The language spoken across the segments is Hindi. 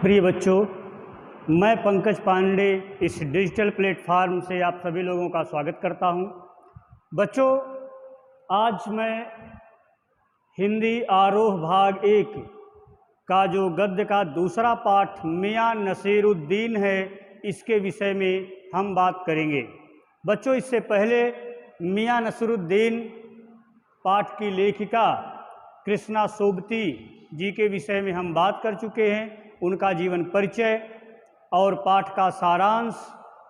प्रिय बच्चों, मैं पंकज पांडे इस डिजिटल प्लेटफार्म से आप सभी लोगों का स्वागत करता हूं। बच्चों, आज मैं हिंदी आरोह भाग 1 का जो गद्य का दूसरा पाठ मियां नसीरुद्दीन है, इसके विषय में हम बात करेंगे। बच्चों, इससे पहले मियां नसीरुद्दीन पाठ की लेखिका कृष्णा सोबती जी के विषय में हम बात कर चुके हैं। उनका जीवन परिचय और पाठ का सारांश,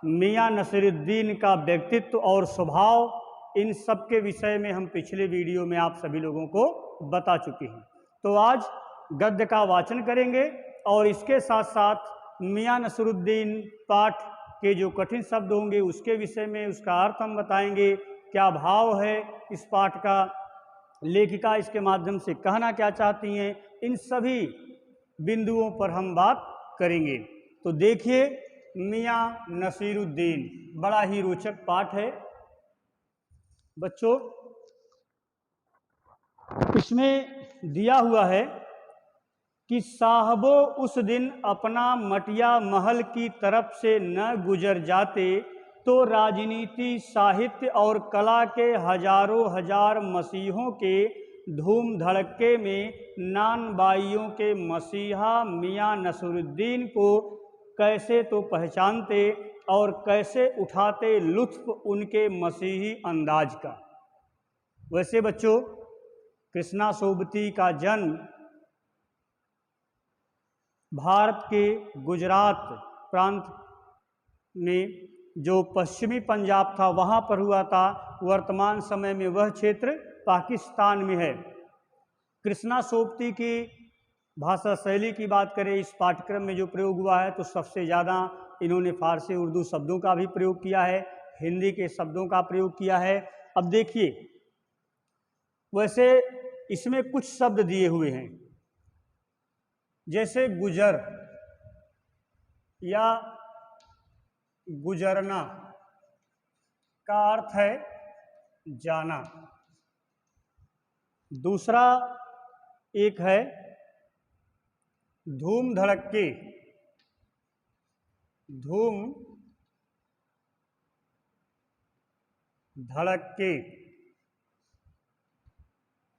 मियां नसीरुद्दीन का व्यक्तित्व और स्वभाव, इन सब के विषय में हम पिछले वीडियो में आप सभी लोगों को बता चुके हैं। तो आज गद्य का वाचन करेंगे और इसके साथ साथ मियां नसीरुद्दीन पाठ के जो कठिन शब्द होंगे उसके विषय में उसका अर्थ हम बताएंगे, क्या भाव है इस पाठ का, लेखिका इसके माध्यम से कहना क्या चाहती हैं, इन सभी बिंदुओं पर हम बात करेंगे। तो देखिए, मियां नसीरुद्दीन बड़ा ही रोचक पाठ है। बच्चों, इसमें दिया हुआ है कि साहबो उस दिन अपना मटिया महल की तरफ से न गुजर जाते तो राजनीति, साहित्य और कला के हजारों हजार मसीहों के धूम धड़के में नानबाइयों के मसीहा मियां नसीरुद्दीन को कैसे तो पहचानते और कैसे उठाते लुत्फ उनके मसीही अंदाज का। वैसे बच्चों, कृष्णा सोबती का जन्म भारत के गुजरात प्रांत में, जो पश्चिमी पंजाब था, वहाँ पर हुआ था। वर्तमान समय में वह क्षेत्र पाकिस्तान में है। कृष्णा सोबती की भाषा शैली की बात करें, इस पाठ्यक्रम में जो प्रयोग हुआ है तो सबसे ज़्यादा इन्होंने फारसी उर्दू शब्दों का भी प्रयोग किया है, हिंदी के शब्दों का प्रयोग किया है। अब देखिए, वैसे इसमें कुछ शब्द दिए हुए हैं, जैसे गुजर या गुजरना का अर्थ है जाना। दूसरा एक है धूम धड़के, धूम धड़के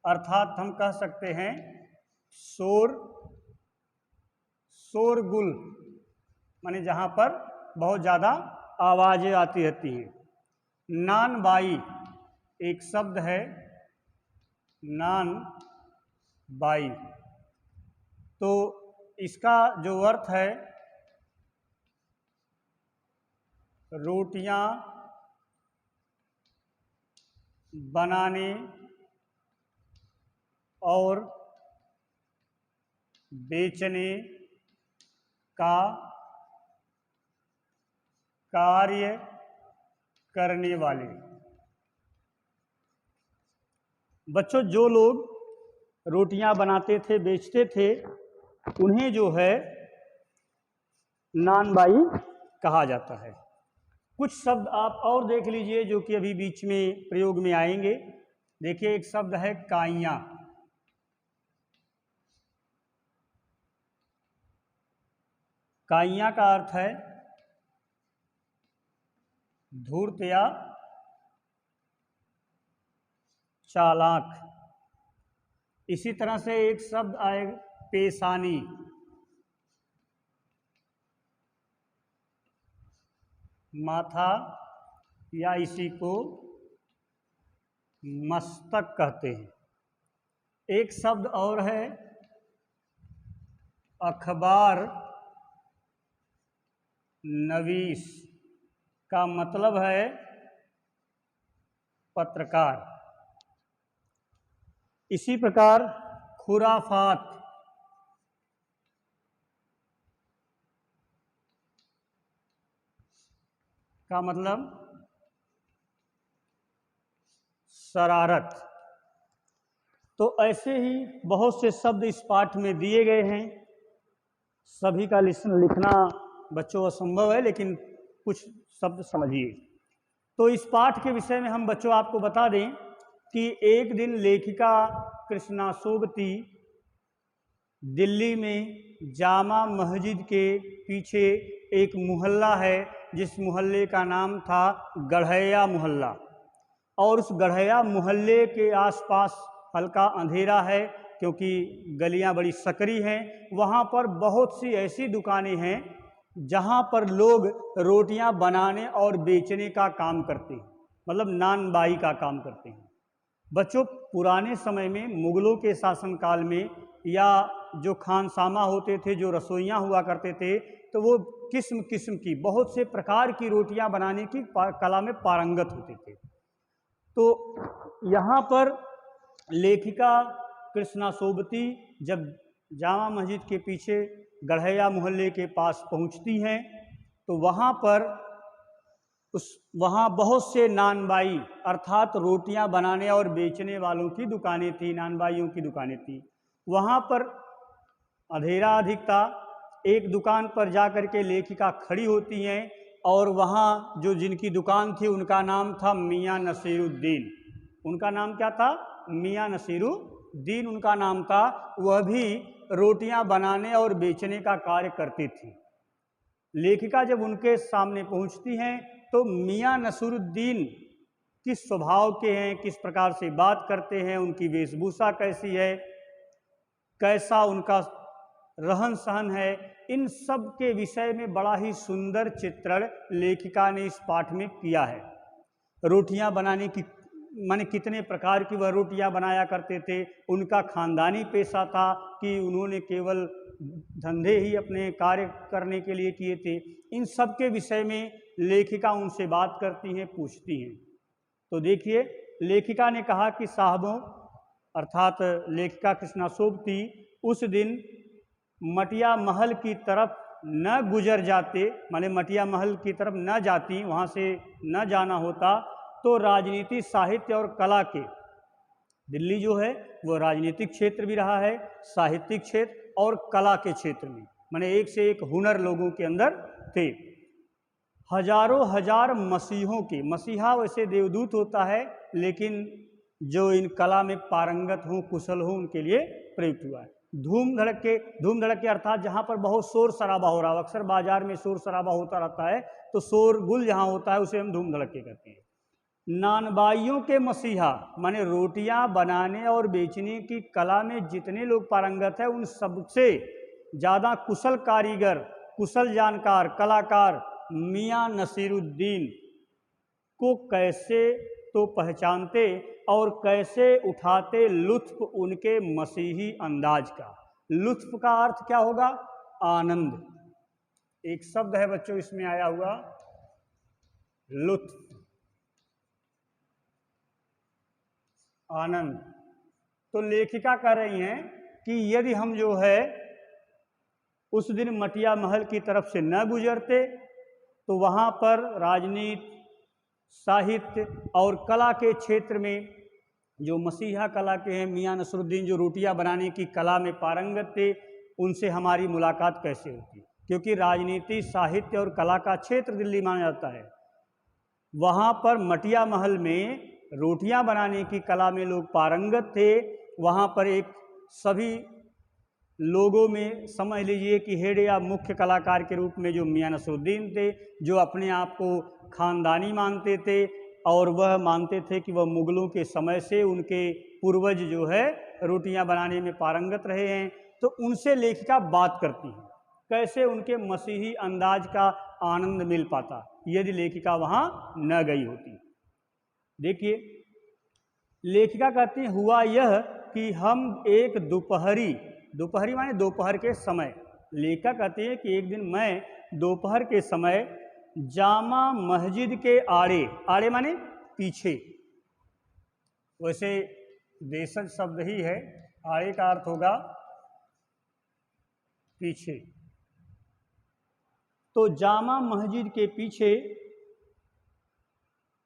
अर्थात हम कह सकते हैं शोर, शोरगुल, माने जहाँ पर बहुत ज़्यादा आवाज़ें आती रहती हैं। नानबाई एक शब्द है, नानबाई, तो इसका जो अर्थ है रोटियां बनाने और बेचने का कार्य करने वाले। बच्चों, जो लोग रोटियां बनाते थे, बेचते थे, उन्हें जो है नानबाई कहा जाता है। कुछ शब्द आप और देख लीजिए जो कि अभी बीच में प्रयोग में आएंगे। देखिए, एक शब्द है काइयां। काइयां का अर्थ है धूर्त या चालाक। इसी तरह से एक शब्द आए पेशानी, माथा या इसी को मस्तक कहते हैं। एक शब्द और है अखबार नवीस, का मतलब है पत्रकार। इसी प्रकार खुराफात का मतलब शरारत। तो ऐसे ही बहुत से शब्द इस पाठ में दिए गए हैं। सभी का लिखना बच्चों असंभव है, लेकिन कुछ शब्द समझिए। तो इस पाठ के विषय में हम बच्चों आपको बता दें कि एक दिन लेखिका कृष्णा सोबती दिल्ली में जामा मस्जिद के पीछे एक मोहल्ला है जिस मोहल्ले का नाम था गढ़ैया मोहल्ला, और उस गढ़ैया मोहल्ले के आसपास हल्का अंधेरा है क्योंकि गलियां बड़ी सकरी हैं। वहाँ पर बहुत सी ऐसी दुकानें हैं जहाँ पर लोग रोटियां बनाने और बेचने का काम करते हैं, मतलब नानबाई का काम करते हैं। बच्चों, पुराने समय में मुगलों के शासनकाल में या जो खानसामा होते थे, जो रसोइयाँ हुआ करते थे, तो वो किस्म किस्म की बहुत से प्रकार की रोटियां बनाने की कला में पारंगत होते थे। तो यहाँ पर लेखिका कृष्णा सोबती जब जामा मस्जिद के पीछे गढ़ैया मोहल्ले के पास पहुँचती हैं तो वहाँ बहुत से नानबाई अर्थात रोटियां बनाने और बेचने वालों की दुकानें थी, नानबाइयों की दुकानें थी। वहाँ पर अंधेरा अधिक था। एक दुकान पर जा कर के लेखिका खड़ी होती हैं और वहाँ जो जिनकी दुकान थी उनका नाम था मियाँ नसीरुद्दीन। उनका नाम क्या था? मियाँ नसीरुद्दीन उनका नाम था। वह भी रोटियां बनाने और बेचने का कार्य करती थी। लेखिका जब उनके सामने पहुंचती हैं तो मियाँ नसीरुद्दीन किस स्वभाव के हैं, किस प्रकार से बात करते हैं, उनकी वेशभूषा कैसी है, कैसा उनका रहन सहन है, इन सब के विषय में बड़ा ही सुंदर चित्रण लेखिका ने इस पाठ में किया है। रोटियां बनाने की माने कितने प्रकार की वह रोटियां बनाया करते थे, उनका खानदानी पेशा था कि उन्होंने केवल धंधे ही अपने कार्य करने के लिए किए थे, इन सब के विषय में लेखिका उनसे बात करती हैं, पूछती हैं। तो देखिए, लेखिका ने कहा कि साहबों, अर्थात लेखिका कृष्णा सोबती उस दिन मटिया महल की तरफ न गुजर जाते, माने मटिया महल की तरफ न जाती, वहाँ से न जाना होता तो राजनीति, साहित्य और कला के, दिल्ली जो है वो राजनीतिक क्षेत्र भी रहा है, साहित्यिक क्षेत्र और कला के क्षेत्र में, माने एक से एक हुनर लोगों के अंदर थे। हजारों हजार मसीहों के, मसीहा वैसे देवदूत होता है, लेकिन जो इन कला में पारंगत हों, कुशल हों, उनके लिए प्रयुक्त हुआ है। धूम धड़के अर्थात जहाँ पर बहुत शोर शराबा हो रहा है, अक्सर बाजार में शोर शराबा होता रहता है, तो शोरगुल जहाँ होता है उसे हम धूम धड़के कहते हैं। नानबाइयों के मसीहा माने रोटियां बनाने और बेचने की कला में जितने लोग पारंगत हैं, उन सबसे ज़्यादा कुशल कारीगर, कुशल जानकार, कलाकार मियाँ नसीरुद्दीन को कैसे तो पहचानते और कैसे उठाते लुत्फ उनके मसीही अंदाज का। लुत्फ का अर्थ क्या होगा? आनंद। एक शब्द है बच्चों इसमें आया हुआ, लुत्फ, आनंद। तो लेखिका कह रही हैं कि यदि हम जो है उस दिन मटिया महल की तरफ से न गुजरते तो वहाँ पर राजनीति, साहित्य और कला के क्षेत्र में जो मसीहा कला के हैं मियाँ नसीरुद्दीन, जो रोटियां बनाने की कला में पारंगत थे, उनसे हमारी मुलाकात कैसे होती? क्योंकि राजनीति, साहित्य और कला का क्षेत्र दिल्ली माना जाता है। वहाँ पर मटिया महल में रोटियां बनाने की कला में लोग पारंगत थे। वहाँ पर एक सभी लोगों में समझ लीजिए कि हेड या मुख्य कलाकार के रूप में जो मियाँ नसीरुद्दीन थे, जो अपने आप को खानदानी मानते थे और वह मानते थे कि वह मुगलों के समय से उनके पूर्वज जो है रोटियां बनाने में पारंगत रहे हैं। तो उनसे लेखिका बात करती हैं, कैसे उनके मसीही अंदाज का आनंद मिल पाता यदि लेखिका वहाँ न गई होती। देखिए, लेखिका कहती हैं, हुआ यह कि हम एक दोपहरी माने दोपहर के समय, लेखिका कहती है कि एक दिन मैं दोपहर के समय जामा मस्जिद के आड़े माने पीछे, वैसे देशज शब्द ही है, आड़े का अर्थ होगा पीछे। तो जामा मस्जिद के पीछे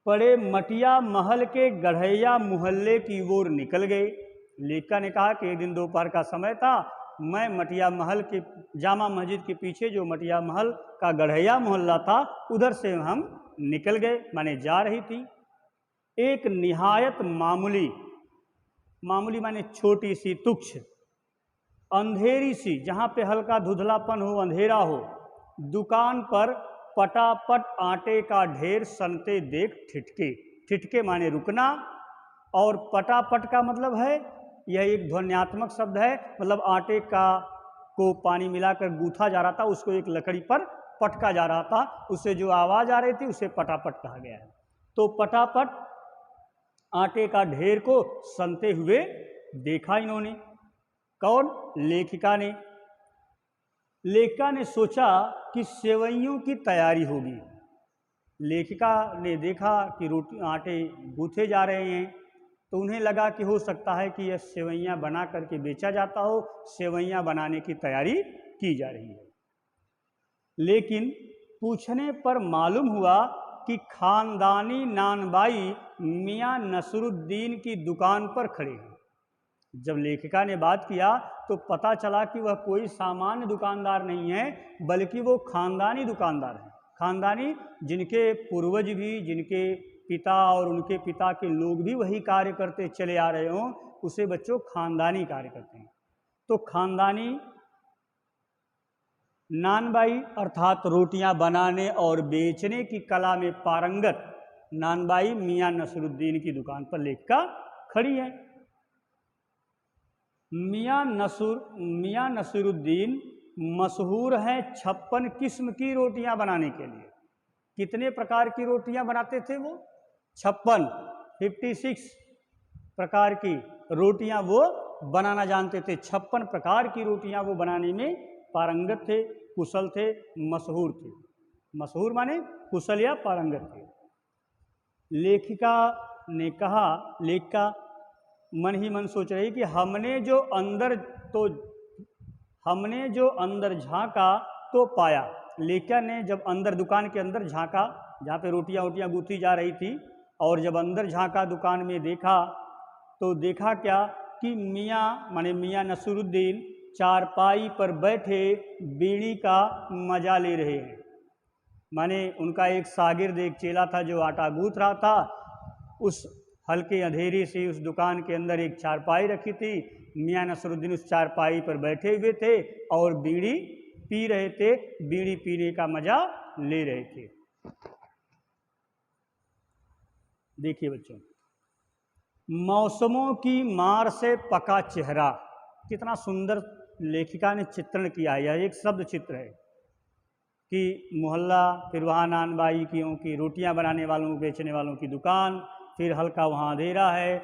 पड़े मटिया महल के गढ़ैया मोहल्ले की ओर निकल गए। लेखिका ने कहा कि एक दिन दोपहर का समय था, मैं मटिया महल के, जामा मस्जिद के पीछे जो मटिया महल का गढ़ैया मोहल्ला था, उधर से हम निकल गए, माने जा रही थी। एक निहायत मामूली माने छोटी सी, तुच्छ अंधेरी सी, जहाँ पे हल्का धुंधलापन हो, अंधेरा हो, दुकान पर पटापट आटे का ढेर सनते देख ठिठके। ठिठके माने रुकना, और पटापट का मतलब है, यह एक ध्वन्यात्मक शब्द है, मतलब आटे का को पानी मिलाकर गूथा जा रहा था, उसको एक लकड़ी पर पटका जा रहा था, उससे जो आवाज़ आ रही थी उसे पटापट कहा गया है। तो पटापट आटे का ढेर को सनते हुए देखा इन्होंने। कौन? लेखिका ने। लेखिका ने सोचा कि सेवइयों की तैयारी होगी। लेखिका ने देखा कि रोटी आटे गूथे जा रहे हैं, तो उन्हें लगा कि हो सकता है कि यह सेवइयाँ बना करके बेचा जाता हो, सेवइयाँ बनाने की तैयारी की जा रही है। लेकिन पूछने पर मालूम हुआ कि खानदानी नानबाई मियाँ नसरुद्दीन की दुकान पर खड़े हैं। जब लेखिका ने बात किया तो पता चला कि वह कोई सामान्य दुकानदार नहीं है, बल्कि वो खानदानी दुकानदार है। खानदानी, जिनके पूर्वज भी, जिनके पिता और उनके पिता के लोग भी वही कार्य करते चले आ रहे हों, उसे बच्चों खानदानी कार्य कहते हैं। तो खानदानी नानबाई अर्थात रोटियां बनाने और बेचने की कला में पारंगत नानबाई मियाँ नसरुद्दीन की दुकान पर लेखिका खड़ी है। मियाँ नसरुद्दीन मशहूर हैं 56 किस्म की रोटियां बनाने के लिए। कितने प्रकार की रोटियां बनाते थे वो? 56 प्रकार की रोटियां वो बनाना जानते थे। 56 प्रकार की रोटियां वो बनाने में पारंगत थे, कुशल थे, मशहूर थे। मशहूर माने कुशल या पारंगत थे। लेखिका ने कहा, लेखिका मन ही मन सोच रही कि हमने जो अंदर झांका तो पाया। लेखिका ने जब अंदर दुकान के अंदर झांका, जहाँ पे रोटियां वोटियां गूंथी जा रही थी, और जब अंदर झांका दुकान में देखा, तो देखा क्या कि मियाँ नसरुद्दीन चारपाई पर बैठे बीड़ी का मजा ले रहे हैं। माने उनका एक शागिर्द, एक चेला था जो आटा गूंथ रहा था। उस हल्के अंधेरी से उस दुकान के अंदर एक चारपाई रखी थी। मियाँ नसरुद्दीन उस चारपाई पर बैठे हुए थे और बीड़ी पी रहे थे, बीड़ी पीने का मजा ले रहे थे। देखिए बच्चों, मौसमों की मार से पका चेहरा, कितना सुंदर लेखिका ने चित्रण किया है। यह एक शब्द चित्र है कि मोहल्ला, फिर वहाँ नानबाई की रोटियां बनाने वालों, बेचने वालों की दुकान, फिर हल्का वहाँ अंधेरा है,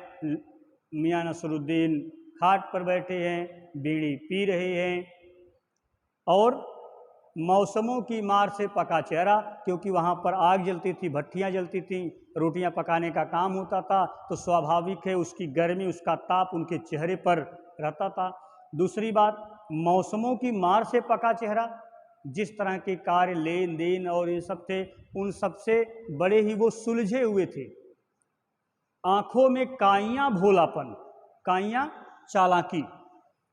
मियाँ नसरुद्दीन खाट पर बैठे हैं, बीड़ी पी रहे हैं, और मौसमों की मार से पका चेहरा, क्योंकि वहाँ पर आग जलती थी, भट्टियाँ जलती थीं, रोटियां पकाने का काम होता था, तो स्वाभाविक है उसकी गर्मी, उसका ताप उनके चेहरे पर रहता था। दूसरी बात, मौसमों की मार से पका चेहरा, जिस तरह के कार्य, लेन देन और ये सब थे, उन सब से बड़े ही वो सुलझे हुए थे। आंखों में काइयाँ भोलापन, काइयाँ चालाकी,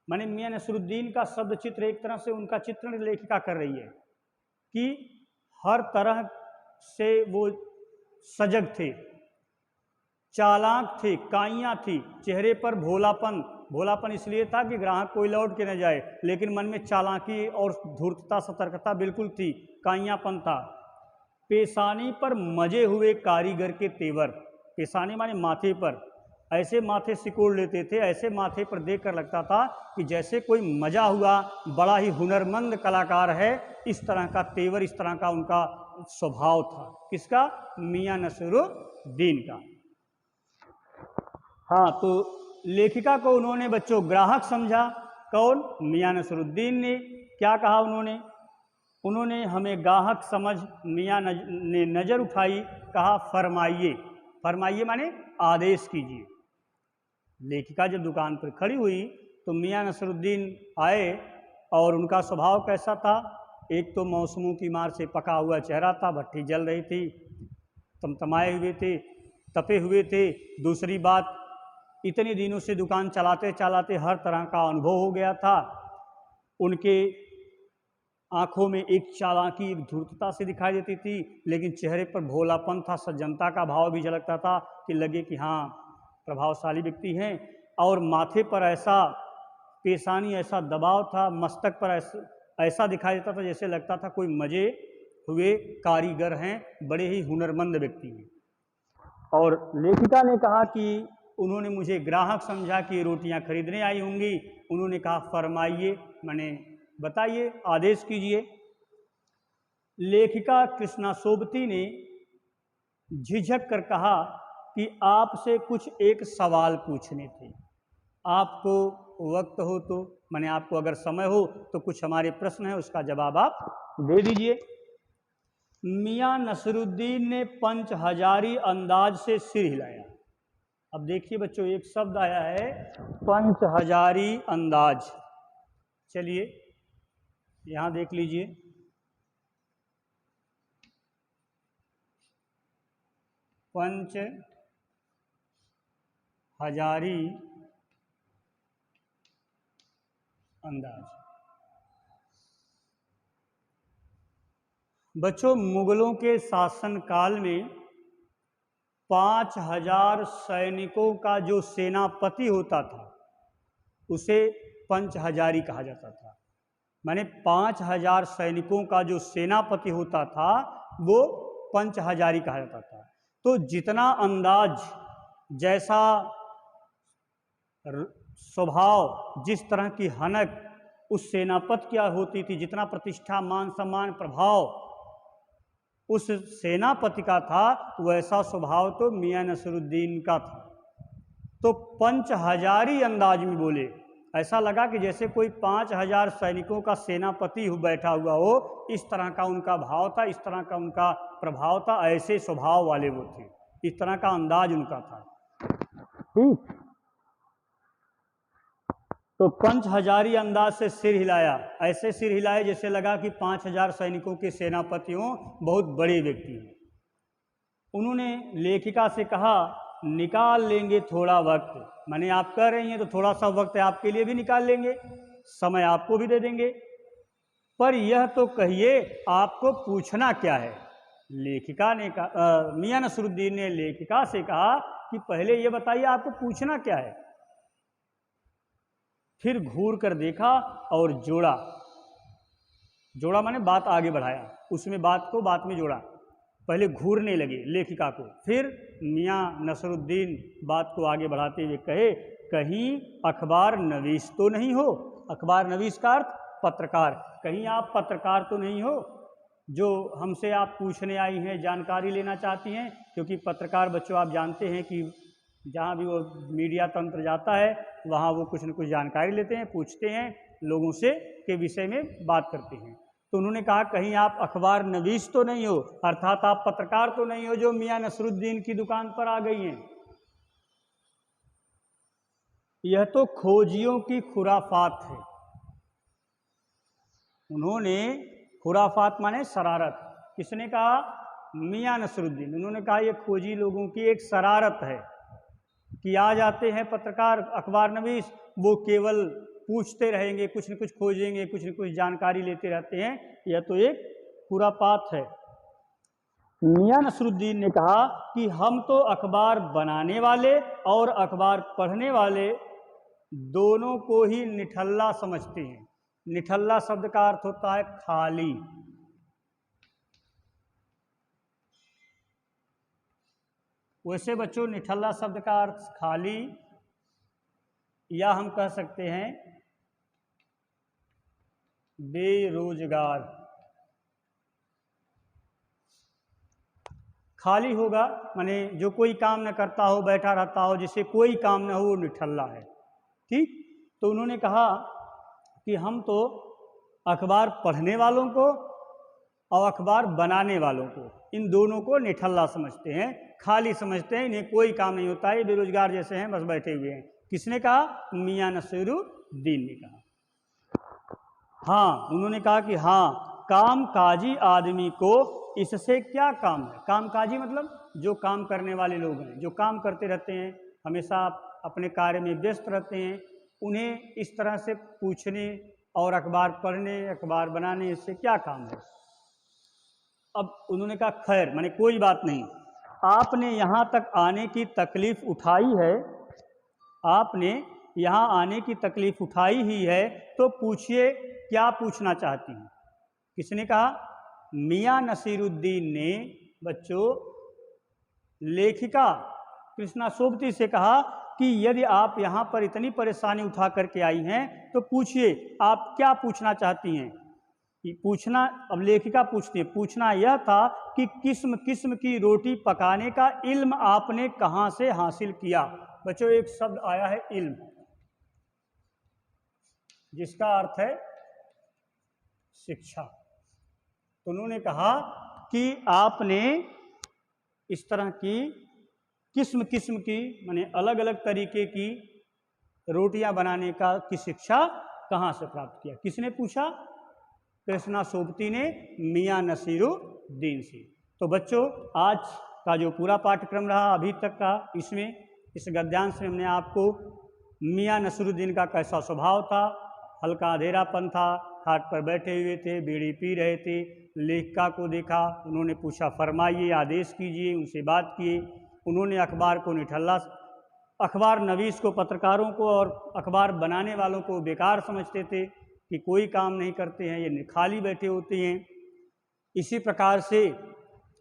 माने मियाँ नसरुद्दीन का शब्द चित्र, एक तरह से उनका चित्रण लेखिका कर रही है कि हर तरह से वो सजग थे, चालाक थे, काइयाँ थी, चेहरे पर भोलापन। भोलापन इसलिए था कि ग्राहक कोई लौट के न जाए, लेकिन मन में चालाकी और धूर्तता, सतर्कता बिल्कुल थी, काइयापन था। पेशानी पर मजे हुए कारीगर के तेवर, पेशानी माने माथे पर, ऐसे माथे सिकोड़ लेते थे, ऐसे माथे पर देखकर लगता था कि जैसे कोई मजा हुआ, बड़ा ही हुनरमंद कलाकार है, इस तरह का तेवर, इस तरह का उनका स्वभाव था। किसका? मियाँ नसरुद्दीन का। हाँ, तो लेखिका को उन्होंने बच्चों ग्राहक समझा। कौन? मियाँ नसरुद्दीन ने। क्या कहा उन्होंने हमें ग्राहक समझ मियाँ ने नज़र उठाई, कहा फरमाइए। फरमाइए माने आदेश कीजिए। लेखिका जब दुकान पर खड़ी हुई तो मियाँ नसरुद्दीन आए, और उनका स्वभाव कैसा था? एक तो मौसमों की मार से पका हुआ चेहरा था, भट्टी जल रही थी, तमतमाए हुए थे, तपे हुए थे। दूसरी बात, इतने दिनों से दुकान चलाते चलाते हर तरह का अनुभव हो गया था। उनके आंखों में एक चालाकी, एक धूर्तता से दिखाई देती थी, लेकिन चेहरे पर भोलापन था, सज्जनता का भाव भी झलकता था कि लगे कि हाँ प्रभावशाली व्यक्ति हैं। और माथे पर ऐसा पेशानी ऐसा दबाव था, मस्तक पर ऐसा दिखाई देता था जैसे लगता था कोई मजे हुए कारीगर हैं, बड़े ही हुनरमंद व्यक्ति हैं। और लेखिका ने कहा कि उन्होंने मुझे ग्राहक समझा कि ये रोटियां खरीदने आई होंगी। उन्होंने कहा फरमाइए, मैंने बताइए, आदेश कीजिए। लेखिका कृष्णा सोबती ने झिझक कर कहा कि आपसे कुछ एक सवाल पूछने थे, आपको वक्त हो तो, मैंने आपको अगर समय हो तो कुछ हमारे प्रश्न है उसका जवाब आप दे दीजिए। मियां नसरुद्दीन ने पंच हजारी अंदाज से सिर हिलाया। अब देखिए बच्चों, एक शब्द आया है पंच हजारी अंदाज। चलिए यहां देख लीजिए, पंच हजारी अंदाज। बच्चों, मुगलों के शासनकाल में 5000 सैनिकों का जो सेनापति होता था उसे पंच हजारी कहा जाता था। माने 5000 सैनिकों का जो सेनापति होता था वो पंच हजारी कहा जाता था। तो जितना अंदाज, जैसा स्वभाव, जिस तरह की हनक उस सेनापति क्या होती थी, जितना प्रतिष्ठा, मान सम्मान, प्रभाव उस सेनापति का था, वैसा स्वभाव तो मियां नसरुद्दीन का था। तो पंच हजारी अंदाज में बोले, ऐसा लगा कि जैसे कोई 5000 सैनिकों का सेनापति बैठा हुआ हो, इस तरह का उनका भाव था, इस तरह का उनका प्रभाव था, ऐसे स्वभाव वाले वो थे, इस तरह का अंदाज उनका था। ठीक, तो पंच हजारी अंदाज से सिर हिलाया, ऐसे सिर हिलाए जैसे लगा कि 5000 सैनिकों के सेनापति हों, बहुत बड़े व्यक्ति हैं। उन्होंने लेखिका से कहा निकाल लेंगे थोड़ा वक्त, माने आप कह रही हैं तो थोड़ा सा वक्त आपके लिए भी निकाल लेंगे, समय आपको भी दे देंगे, पर यह तो कहिए आपको पूछना क्या है। लेखिका ने कहा, मियां नसरुद्दीन ने लेखिका से कहा कि पहले ये बताइए आपको पूछना क्या है। फिर घूर कर देखा और जोड़ा, जोड़ा माने बात आगे बढ़ाया, उसमें बात को बात में जोड़ा। पहले घूरने लगे लेखिका को, फिर मियां नसरुद्दीन बात को आगे बढ़ाते हुए कहे कहीं अखबार नवीस तो नहीं हो। अखबार नवीस का अर्थ पत्रकार, कहीं आप पत्रकार तो नहीं हो जो हमसे आप पूछने आई हैं, जानकारी लेना चाहती हैं। क्योंकि पत्रकार बच्चों आप जानते हैं कि जहाँ भी वो मीडिया तंत्र जाता है वहाँ वो कुछ न कुछ जानकारी लेते हैं, पूछते हैं लोगों से, के विषय में बात करते हैं। तो उन्होंने कहा कहीं आप अखबार नवीस तो नहीं हो, अर्थात आप पत्रकार तो नहीं हो जो मियां नसरुद्दीन की दुकान पर आ गई हैं। यह तो खोजियों की खुराफात है। उन्होंने खुराफात माने शरारत, किसने कहा? मियां नसरुद्दीन। उन्होंने कहा यह खोजी लोगों की एक शरारत है कि आ जाते हैं पत्रकार अखबार नवीस, वो केवल पूछते रहेंगे, कुछ न कुछ खोजेंगे, कुछ न कुछ जानकारी लेते रहते हैं, यह तो एक खुरापात है। मियां नसरुद्दीन ने कहा कि हम तो अखबार बनाने वाले और अखबार पढ़ने वाले दोनों को ही निठल्ला समझते हैं। निठल्ला शब्द का अर्थ होता है खाली। वैसे बच्चों निठल्ला शब्द का अर्थ खाली, या हम कह सकते हैं बेरोजगार। खाली होगा माने जो कोई काम न करता हो, बैठा रहता हो, जिसे कोई काम न हो, वो निठल्ला है। ठीक, तो उन्होंने कहा कि हम तो अखबार पढ़ने वालों को और अखबार बनाने वालों को, इन दोनों को निठल्ला समझते हैं, खाली समझते हैं, इन्हें कोई काम नहीं होता है, बेरोजगार जैसे हैं, बस बैठे हुए हैं। किसने कहा? मियां नसरुद्दीन ने कहा। हाँ, उन्होंने कहा कि हाँ, कामकाजी आदमी को इससे क्या काम है। कामकाजी मतलब जो काम करने वाले लोग हैं, जो काम करते रहते हैं, हमेशा अपने कार्य में व्यस्त रहते हैं, उन्हें इस तरह से पूछने और अखबार पढ़ने, अखबार बनाने से क्या काम है। अब उन्होंने कहा खैर माने कोई बात नहीं, आपने यहाँ तक आने की तकलीफ उठाई है, आपने यहाँ आने की तकलीफ उठाई ही है, तो पूछिए क्या पूछना चाहती हैं। किसने कहा? मियां नसीरुद्दीन ने बच्चों लेखिका कृष्णा सोबती से कहा कि यदि आप यहाँ पर इतनी परेशानी उठा करके आई हैं तो पूछिए आप क्या पूछना चाहती हैं। कि पूछना, अब लेखिका पूछती है, पूछना यह था कि किस्म किस्म की रोटी पकाने का इल्म आपने कहाँ से हासिल किया। बच्चों एक शब्द आया है इल्म, जिसका अर्थ है शिक्षा। तो उन्होंने कहा कि आपने इस तरह की किस्म किस्म की माने अलग अलग तरीके की रोटियां बनाने का की शिक्षा कहाँ से प्राप्त किया। किसने पूछा? कृष्णा सोबती ने मियां नसीरुद्दीन से। तो बच्चों आज का जो पूरा पाठ्यक्रम रहा अभी तक का, इसमें इस गद्यांश में हमने आपको मियां नसीरुद्दीन का कैसा स्वभाव था, हल्का अंधेरापन था, खाट पर बैठे हुए थे, बीड़ी पी रहे थे, लेखिका को देखा, उन्होंने पूछा फरमाइए, आदेश कीजिए, उनसे बात किए। उन्होंने अखबार को निठल्ला, अखबार नवीस को, पत्रकारों को और अखबार बनाने वालों को बेकार समझते थे कि कोई काम नहीं करते हैं, ये खाली बैठे होते हैं। इसी प्रकार से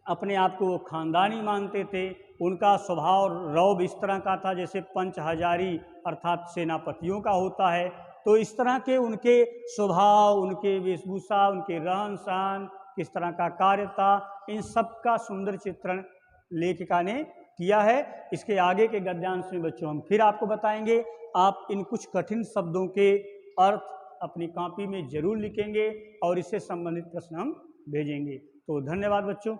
अपने आप को वो खानदानी मानते थे। उनका स्वभाव रौब इस तरह का था जैसे पंच हजारी अर्थात सेनापतियों का होता है। तो इस तरह के उनके स्वभाव, उनके वेशभूषा, उनके रहन सहन, किस तरह का कार्य था, इन सब का सुंदर चित्रण लेखिका ने किया है। इसके आगे के गद्यांश में बच्चों हम फिर आपको बताएंगे। आप इन कुछ कठिन शब्दों के अर्थ अपनी कॉपी में जरूर लिखेंगे और इससे संबंधित प्रश्न हम भेजेंगे। तो धन्यवाद बच्चों।